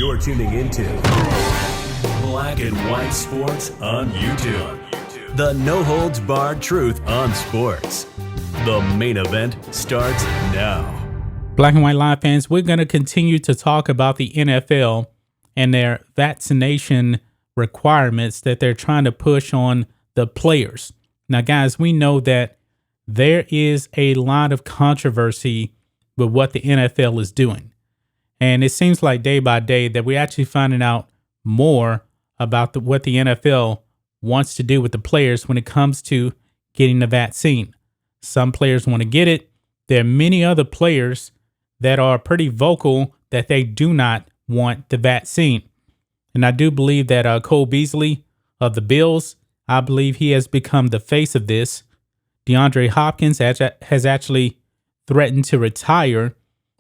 You're tuning into Black and White Sports on YouTube. The no-holds-barred truth on sports. The main event starts now. Black and White Live fans, we're going to continue to talk about the NFL and their vaccination requirements that they're trying to push on the players. Now, guys, we know that there is a lot of controversy with what the NFL is doing. And it seems like day by day that we're actually finding out more about what the NFL wants to do with the players when it comes to getting the vaccine. Some players want to get it. There are many other players that are pretty vocal that they do not want the vaccine. And I do believe that Cole Beasley of the Bills, I believe he has become the face of this. DeAndre Hopkins has actually threatened to retire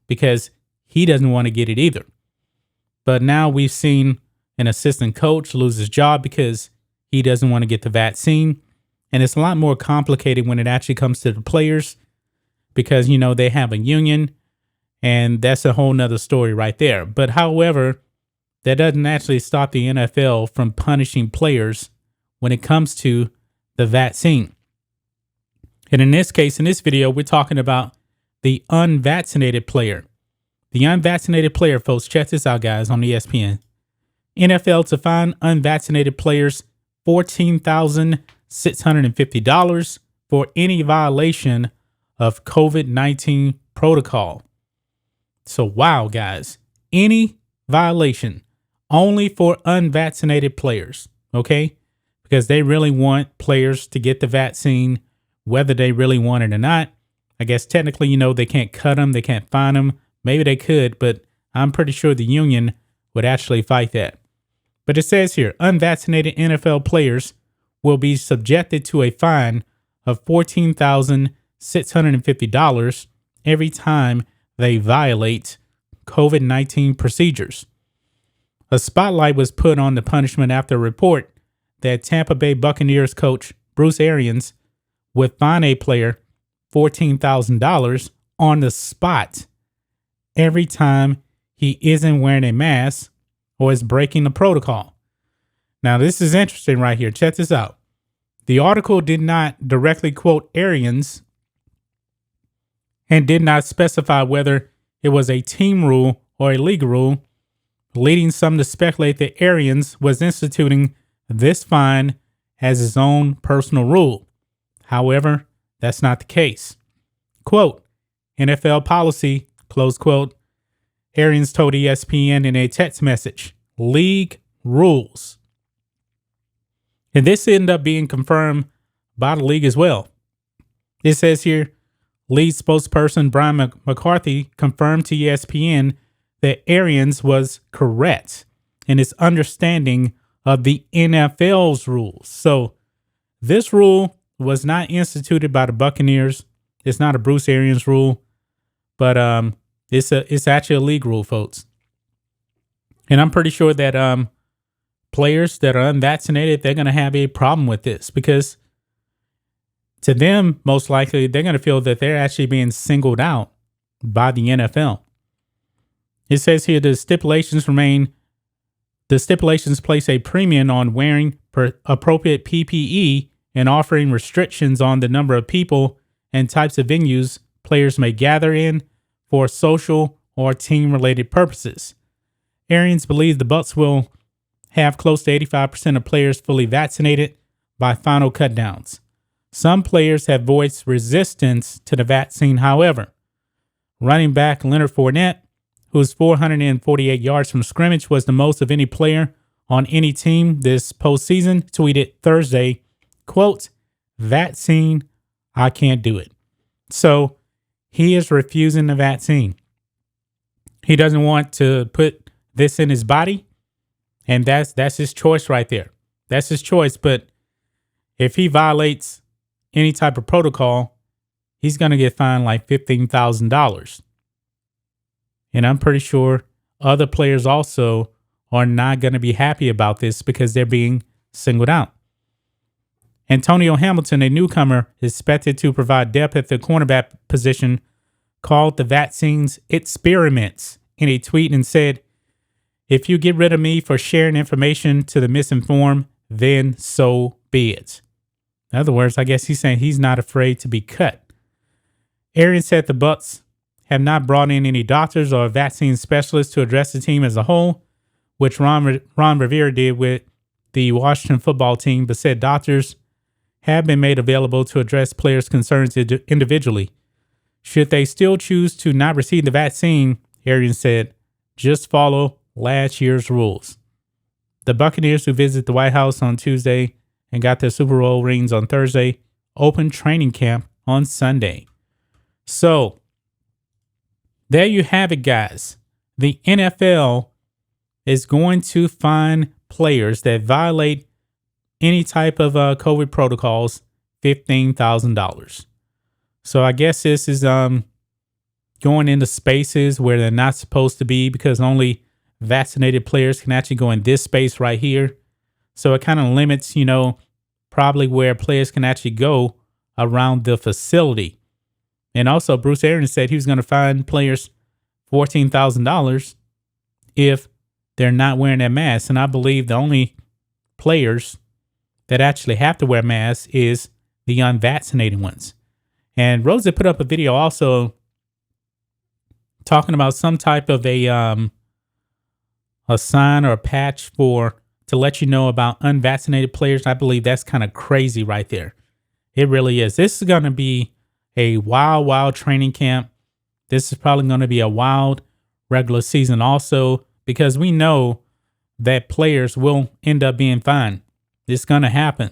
because he doesn't want to get it either. But now we've seen an assistant coach lose his job because he doesn't want to get the vaccine. And it's a lot more complicated when it actually comes to the players because, you know, they have a union and that's a whole nother story right there. But however, that doesn't actually stop the NFL from punishing players when it comes to the vaccine. And in this case, in this video, we're talking about the unvaccinated player. The unvaccinated player, folks, check this out, guys, on ESPN. NFL to fine unvaccinated players $14,650 for any violation of COVID-19 protocol. So, wow, guys, any violation only for unvaccinated players, okay? Because they really want players to get the vaccine, whether they really want it or not. I guess technically, you know, they can't cut them, they can't fine them. Maybe they could, but I'm pretty sure the union would actually fight that. But it says here, unvaccinated NFL players will be subjected to a fine of $14,650 every time they violate COVID-19 procedures. A spotlight was put on the punishment after a report that Tampa Bay Buccaneers coach Bruce Arians would fine a player $14,000 on the spot every time he isn't wearing a mask or is breaking the protocol. Now, this is interesting right here. Check this out. The article did not directly quote Arians and did not specify whether it was a team rule or a league rule, leading some to speculate that Arians was instituting this fine as his own personal rule. However, that's not the case. Quote, NFL policy, close quote, Arians told ESPN in a text message, league rules. And this ended up being confirmed by the league as well. It says here, league spokesperson Brian McCarthy confirmed to ESPN that Arians was correct in his understanding of the NFL's rules. So this rule was not instituted by the Buccaneers. It's not a Bruce Arians rule, but it's actually a league rule, folks. And I'm pretty sure that players that are unvaccinated, they're going to have a problem with this because to them, most likely, they're going to feel that they're actually being singled out by the NFL. It says here the stipulations place a premium on wearing appropriate PPE and offering restrictions on the number of people and types of venues players may gather in for social or team-related purposes. Arians believes the Bucs will have close to 85% of players fully vaccinated by final cutdowns. Some players have voiced resistance to the vaccine, however. Running back Leonard Fournette, whose 448 yards from scrimmage was the most of any player on any team this postseason, tweeted Thursday, quote, vaccine, I can't do it. So he is refusing the vaccine. He doesn't want to put this in his body. And that's his choice right there. That's his choice. But if he violates any type of protocol, he's going to get fined like $15,000. And I'm pretty sure other players also are not going to be happy about this because they're being singled out. Antonio Hamilton, a newcomer expected to provide depth at the cornerback position, called the vaccines experiments in a tweet and said If you get rid of me for sharing information to the misinformed, then so be it. In other words, I guess he's saying he's not afraid to be cut. Arians said the Bucs have not brought in any doctors or vaccine specialists to address the team as a whole, which Ron Rivera did with the Washington football team, but said doctors have been made available to address players' concerns individually. Should they still choose to not receive the vaccine, Arians said, just follow last year's rules. The Buccaneers, who visited the White House on Tuesday and got their Super Bowl rings on Thursday, opened training camp on Sunday. So, there you have it, guys. The NFL is going to fine players that violate any type of COVID protocols $15,000. So I guess this is going into spaces where they're not supposed to be, because only vaccinated players can actually go in this space right here. So it kind of limits, probably where players can actually go around the facility. And also, Bruce Arians said he was going to fine players $14,000 if they're not wearing their masks. And I believe the only players that actually have to wear masks is the unvaccinated ones. And Rosa put up a video also talking about some type of a sign or a patch to let you know about unvaccinated players. I believe that's kind of crazy right there. It really is. This is going to be a wild training camp. This is probably going to be a wild regular season also, because we know that players will end up being fined. It's going to happen.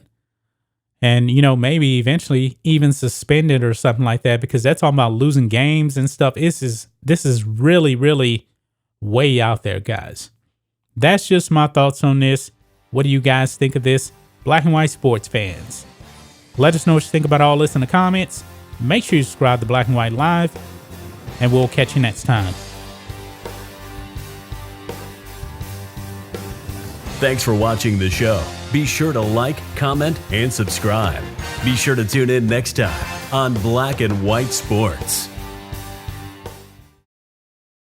And, maybe eventually even suspended or something like that, because that's all about losing games and stuff. This is really, really way out there, guys. That's just my thoughts on this. What do you guys think of this? Black and white sports fans, let us know what you think about all this in the comments. Make sure you subscribe to Black and White Live, and we'll catch you next time. Thanks for watching the show. Be sure to like, comment, and subscribe. Be sure to tune in next time on Black and White Sports.